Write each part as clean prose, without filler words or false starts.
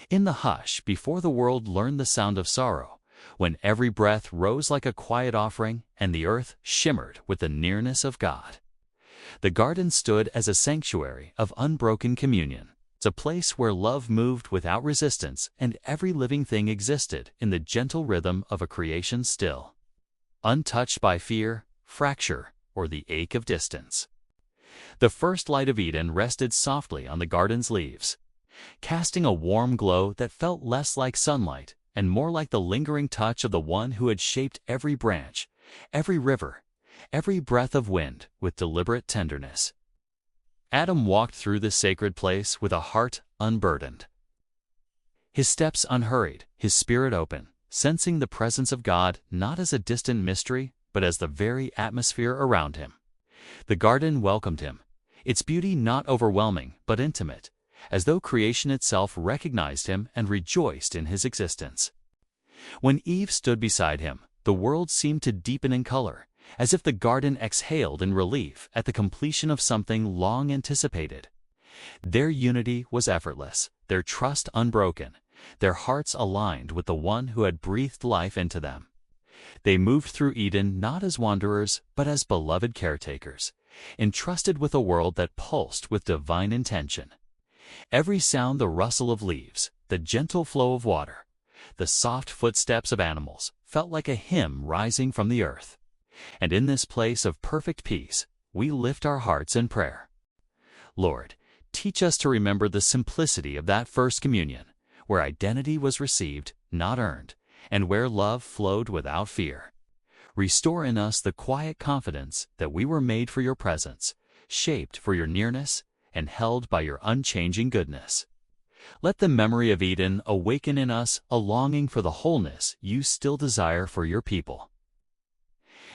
In the hush before the world learned the sound of sorrow, when every breath rose like a quiet offering and the earth shimmered with the nearness of God, the garden stood as a sanctuary of unbroken communion. It's a place where love moved without resistance and every living thing existed in the gentle rhythm of a creation still, untouched by fear, fracture, or the ache of distance. The first light of Eden rested softly on the garden's leaves, casting a warm glow that felt less like sunlight and more like the lingering touch of the one who had shaped every branch, every river, every breath of wind with deliberate tenderness. Adam walked through this sacred place with a heart unburdened. His steps unhurried, his spirit open, sensing the presence of God not as a distant mystery, but as the very atmosphere around him. The garden welcomed him, its beauty not overwhelming but intimate, as though creation itself recognized him and rejoiced in his existence. When Eve stood beside him, the world seemed to deepen in color, as if the garden exhaled in relief at the completion of something long anticipated. Their unity was effortless, their trust unbroken, their hearts aligned with the one who had breathed life into them. They moved through Eden not as wanderers, but as beloved caretakers, entrusted with a world that pulsed with divine intention. Every sound, the rustle of leaves, the gentle flow of water, the soft footsteps of animals, felt like a hymn rising from the earth. And in this place of perfect peace, we lift our hearts in prayer. Lord, teach us to remember the simplicity of that first communion, where identity was received, not earned, and where love flowed without fear. Restore in us the quiet confidence that we were made for your presence, shaped for your nearness, and held by your unchanging goodness. Let the memory of Eden awaken in us a longing for the wholeness you still desire for your people.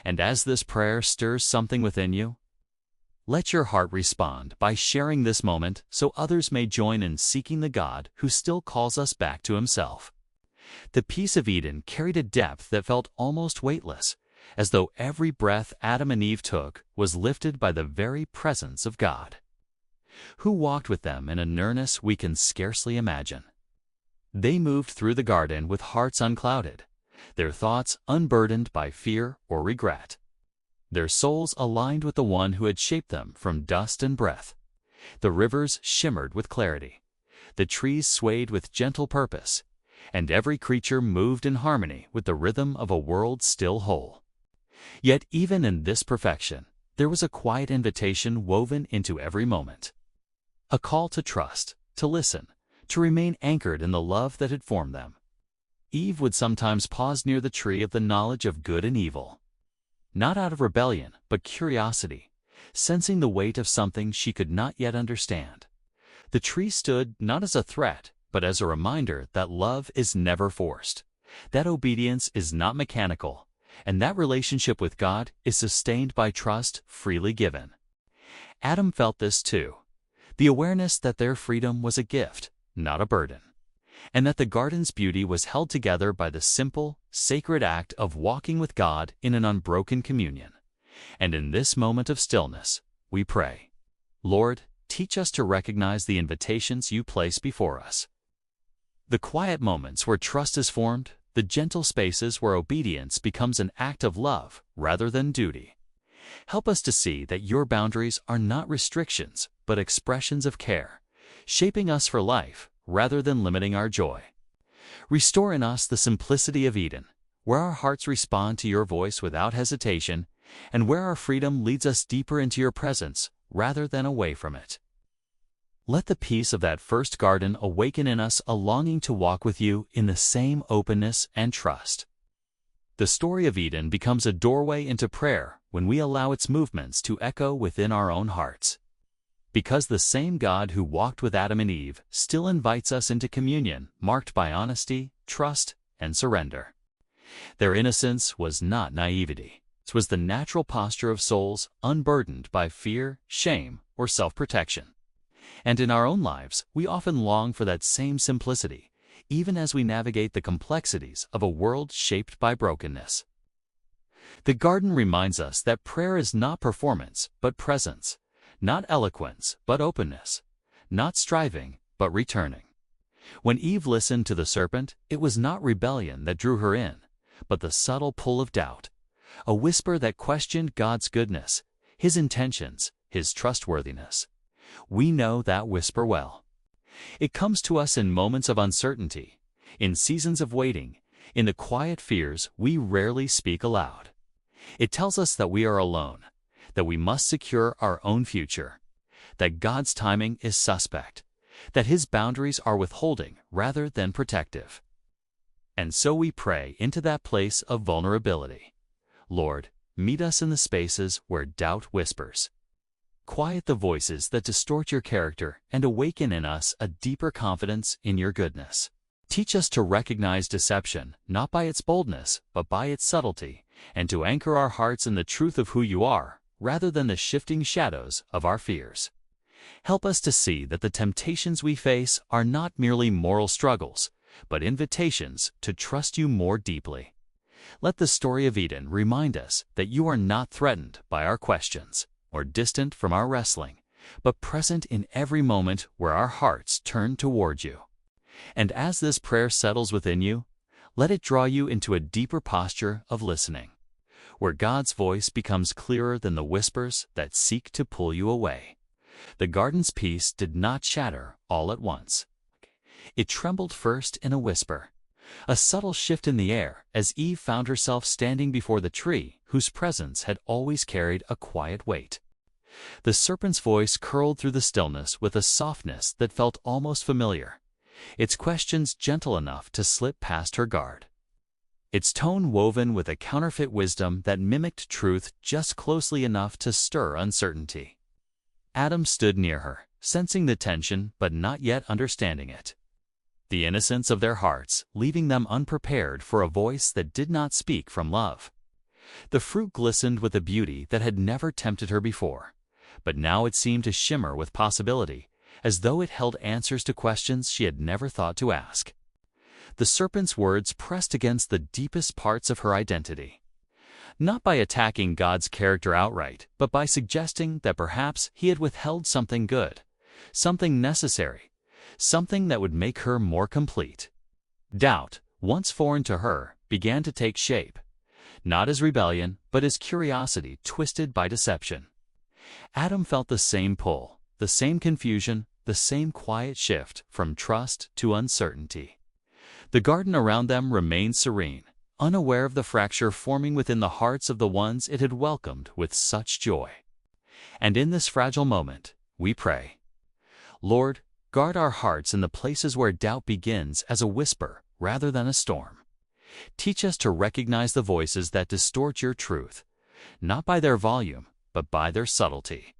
And as this prayer stirs something within you, let your heart respond by sharing this moment so others may join in seeking the God who still calls us back to himself. The peace of Eden carried a depth that felt almost weightless, as though every breath Adam and Eve took was lifted by the very presence of God, who walked with them in a nearness we can scarcely imagine. They moved through the garden with hearts unclouded, their thoughts unburdened by fear or regret, their souls aligned with the one who had shaped them from dust and breath. The rivers shimmered with clarity, the trees swayed with gentle purpose, and every creature moved in harmony with the rhythm of a world still whole. Yet even in this perfection, there was a quiet invitation woven into every moment, a call to trust, to listen, to remain anchored in the love that had formed them. Eve would sometimes pause near the tree of the knowledge of good and evil, not out of rebellion, but curiosity, sensing the weight of something she could not yet understand. The tree stood not as a threat, but as a reminder that love is never forced, that obedience is not mechanical, and that relationship with God is sustained by trust freely given. Adam felt this too, the awareness that their freedom was a gift, not a burden, and that the garden's beauty was held together by the simple, sacred act of walking with God in an unbroken communion. And in this moment of stillness, we pray, Lord, teach us to recognize the invitations you place before us. The quiet moments where trust is formed, the gentle spaces where obedience becomes an act of love rather than duty. Help us to see that your boundaries are not restrictions, but expressions of care, shaping us for life rather than limiting our joy. Restore in us the simplicity of Eden, where our hearts respond to your voice without hesitation, and where our freedom leads us deeper into your presence rather than away from it. Let the peace of that first garden awaken in us a longing to walk with you in the same openness and trust. The story of Eden becomes a doorway into prayer when we allow its movements to echo within our own hearts. Because the same God who walked with Adam and Eve still invites us into communion marked by honesty, trust, and surrender. Their innocence was not naivety. It was the natural posture of souls unburdened by fear, shame, or self-protection. And in our own lives, we often long for that same simplicity, even as we navigate the complexities of a world shaped by brokenness. The garden reminds us that prayer is not performance, but presence, not eloquence, but openness, not striving, but returning. When Eve listened to the serpent, it was not rebellion that drew her in, but the subtle pull of doubt, a whisper that questioned God's goodness, His intentions, His trustworthiness. We know that whisper well. It comes to us in moments of uncertainty, in seasons of waiting, in the quiet fears we rarely speak aloud. It tells us that we are alone, that we must secure our own future, that God's timing is suspect, that His boundaries are withholding rather than protective. And so we pray into that place of vulnerability. Lord, meet us in the spaces where doubt whispers. Quiet the voices that distort your character and awaken in us a deeper confidence in your goodness. Teach us to recognize deception, not by its boldness, but by its subtlety, and to anchor our hearts in the truth of who you are, rather than the shifting shadows of our fears. Help us to see that the temptations we face are not merely moral struggles, but invitations to trust you more deeply. Let the story of Eden remind us that you are not threatened by our questions, or distant from our wrestling, but present in every moment where our hearts turn toward you. And as this prayer settles within you, let it draw you into a deeper posture of listening, where God's voice becomes clearer than the whispers that seek to pull you away. The garden's peace did not shatter all at once. It trembled first in a whisper, a subtle shift in the air as Eve found herself standing before the tree whose presence had always carried a quiet weight. The serpent's voice curled through the stillness with a softness that felt almost familiar, its questions gentle enough to slip past her guard, its tone woven with a counterfeit wisdom that mimicked truth just closely enough to stir uncertainty. Adam stood near her, sensing the tension but not yet understanding it, the innocence of their hearts leaving them unprepared for a voice that did not speak from love. The fruit glistened with a beauty that had never tempted her before, but now it seemed to shimmer with possibility, as though it held answers to questions she had never thought to ask. The serpent's words pressed against the deepest parts of her identity, not by attacking God's character outright, but by suggesting that perhaps He had withheld something good, something necessary, something that would make her more complete. Doubt, once foreign to her, began to take shape, not as rebellion, but as curiosity twisted by deception. Adam felt the same pull, the same confusion, the same quiet shift from trust to uncertainty. The garden around them remained serene, unaware of the fracture forming within the hearts of the ones it had welcomed with such joy. And in this fragile moment, we pray, Lord, guard our hearts in the places where doubt begins as a whisper rather than a storm. Teach us to recognize the voices that distort your truth, not by their volume, but by their subtlety.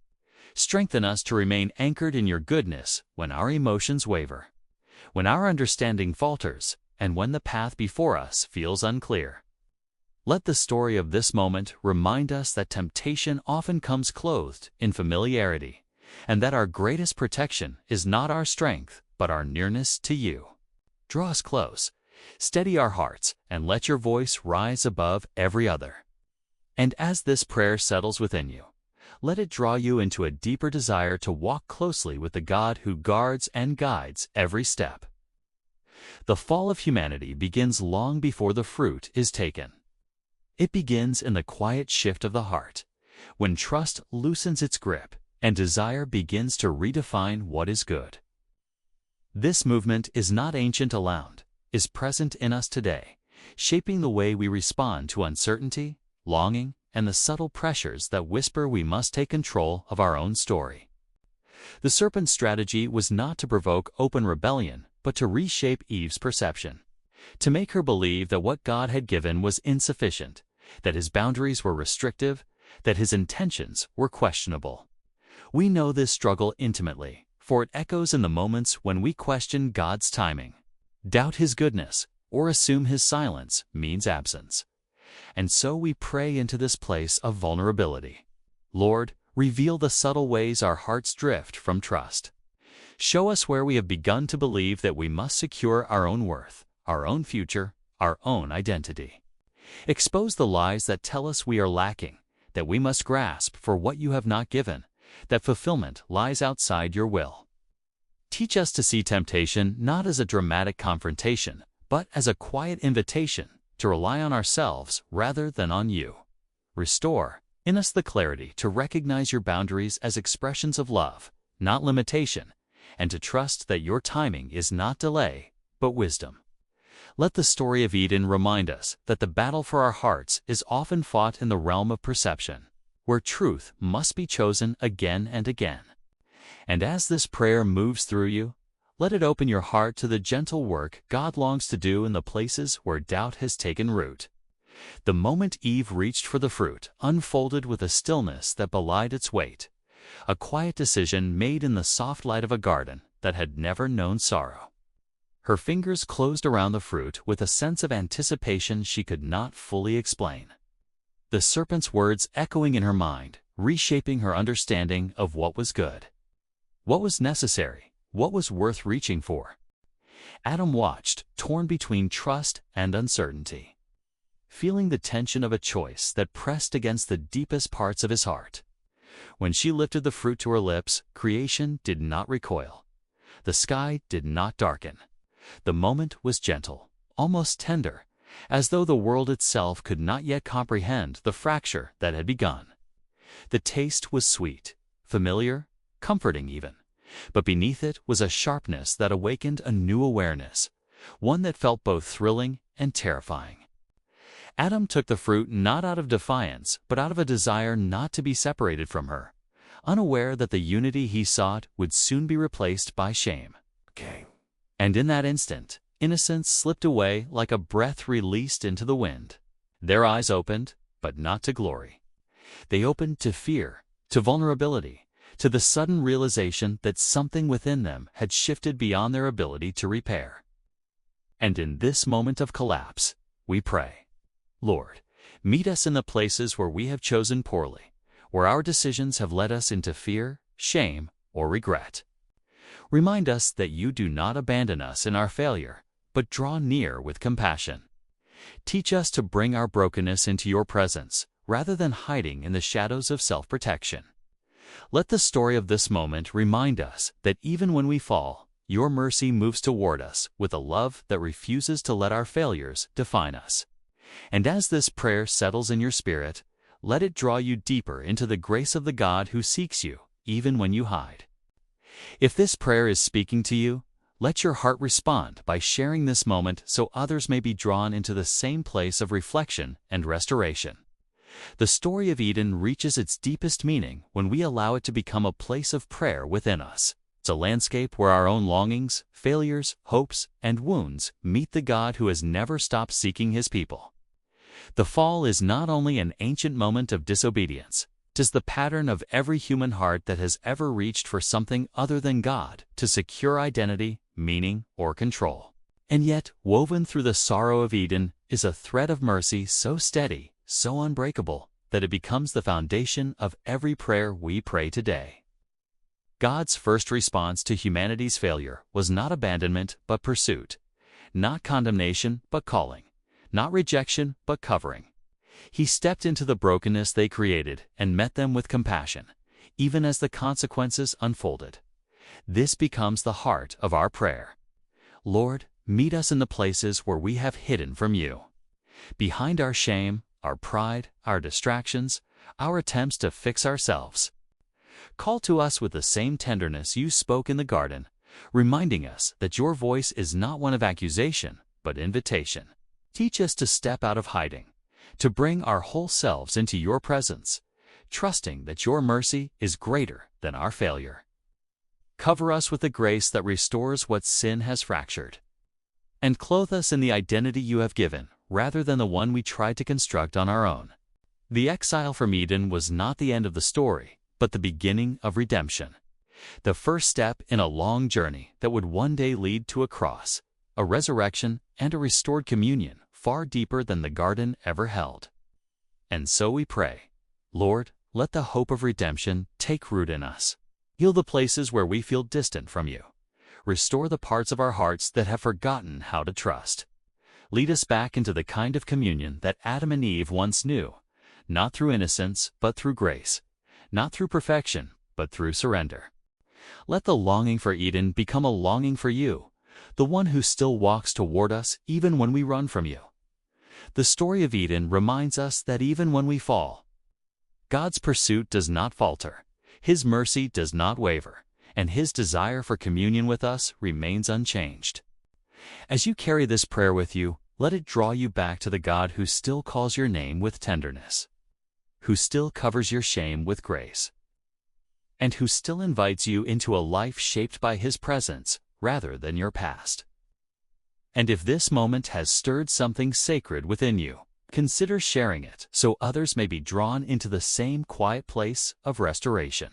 Strengthen us to remain anchored in your goodness when our emotions waver, when our understanding falters, and when the path before us feels unclear. Let the story of this moment remind us that temptation often comes clothed in familiarity, and that our greatest protection is not our strength, but our nearness to you. Draw us close, steady our hearts, and let your voice rise above every other. And as this prayer settles within you, let it draw you into a deeper desire to walk closely with the God who guards and guides every step. The fall of humanity begins long before the fruit is taken. It begins in the quiet shift of the heart, when trust loosens its grip and desire begins to redefine what is good. This movement is not ancient alone, is present in us today, shaping the way we respond to uncertainty, longing, and the subtle pressures that whisper we must take control of our own story. The serpent's strategy was not to provoke open rebellion, but to reshape Eve's perception, to make her believe that what God had given was insufficient, that His boundaries were restrictive, that His intentions were questionable. We know this struggle intimately, for it echoes in the moments when we question God's timing, doubt His goodness, or assume His silence means absence. And so we pray into this place of vulnerability. Lord, reveal the subtle ways our hearts drift from trust. Show us where we have begun to believe that we must secure our own worth, our own future, our own identity. Expose the lies that tell us we are lacking, that we must grasp for what you have not given, that fulfillment lies outside your will. Teach us to see temptation not as a dramatic confrontation, but as a quiet invitation to rely on ourselves rather than on you. Restore in us the clarity to recognize your boundaries as expressions of love, not limitation, and to trust that your timing is not delay, but wisdom. Let the story of Eden remind us that the battle for our hearts is often fought in the realm of perception, where truth must be chosen again and again. And as this prayer moves through you, let it open your heart to the gentle work God longs to do in the places where doubt has taken root. The moment Eve reached for the fruit unfolded with a stillness that belied its weight, a quiet decision made in the soft light of a garden that had never known sorrow. Her fingers closed around the fruit with a sense of anticipation she could not fully explain. The serpent's words echoing in her mind, reshaping her understanding of what was good, what was necessary, what was worth reaching for. Adam watched, torn between trust and uncertainty, feeling the tension of a choice that pressed against the deepest parts of his heart. When she lifted the fruit to her lips, creation did not recoil. The sky did not darken. The moment was gentle, almost tender, as though the world itself could not yet comprehend the fracture that had begun. The taste was sweet, familiar, comforting even, but beneath it was a sharpness that awakened a new awareness, one that felt both thrilling and terrifying. Adam took the fruit not out of defiance, but out of a desire not to be separated from her, unaware that the unity he sought would soon be replaced by shame. And in that instant, innocence slipped away like a breath released into the wind. Their eyes opened, but not to glory. They opened to fear, to vulnerability, to the sudden realization that something within them had shifted beyond their ability to repair. And in this moment of collapse, we pray, Lord, meet us in the places where we have chosen poorly, where our decisions have led us into fear, shame, or regret. Remind us that you do not abandon us in our failure, but draw near with compassion. Teach us to bring our brokenness into your presence, rather than hiding in the shadows of self-protection. Let the story of this moment remind us that even when we fall, your mercy moves toward us with a love that refuses to let our failures define us. And as this prayer settles in your spirit, let it draw you deeper into the grace of the God who seeks you, even when you hide. If this prayer is speaking to you, let your heart respond by sharing this moment so others may be drawn into the same place of reflection and restoration. The story of Eden reaches its deepest meaning when we allow it to become a place of prayer within us. It's a landscape where our own longings, failures, hopes, and wounds meet the God who has never stopped seeking his people. The fall is not only an ancient moment of disobedience, 'tis the pattern of every human heart that has ever reached for something other than God to secure identity, meaning, or control. And yet, woven through the sorrow of Eden is a thread of mercy so steady, so unbreakable, that it becomes the foundation of every prayer we pray today. God's first response to humanity's failure was not abandonment but pursuit, not condemnation but calling, not rejection but covering. He stepped into the brokenness they created and met them with compassion, even as the consequences unfolded. This becomes the heart of our prayer. Lord, meet us in the places where we have hidden from you. Behind our shame, our pride, our distractions, our attempts to fix ourselves. Call to us with the same tenderness you spoke in the garden, reminding us that your voice is not one of accusation, but invitation. Teach us to step out of hiding, to bring our whole selves into your presence, trusting that your mercy is greater than our failure. Cover us with the grace that restores what sin has fractured, and clothe us in the identity you have given, rather than the one we tried to construct on our own. The exile from Eden was not the end of the story, but the beginning of redemption. The first step in a long journey that would one day lead to a cross, a resurrection, and a restored communion far deeper than the garden ever held. And so we pray, Lord, let the hope of redemption take root in us. Heal the places where we feel distant from you. Restore the parts of our hearts that have forgotten how to trust. Lead us back into the kind of communion that Adam and Eve once knew, not through innocence, but through grace, not through perfection, but through surrender. Let the longing for Eden become a longing for you, the one who still walks toward us even when we run from you. The story of Eden reminds us that even when we fall, God's pursuit does not falter, His mercy does not waver, and His desire for communion with us remains unchanged. As you carry this prayer with you, let it draw you back to the God who still calls your name with tenderness, who still covers your shame with grace, and who still invites you into a life shaped by His presence rather than your past. And if this moment has stirred something sacred within you, consider sharing it so others may be drawn into the same quiet place of restoration.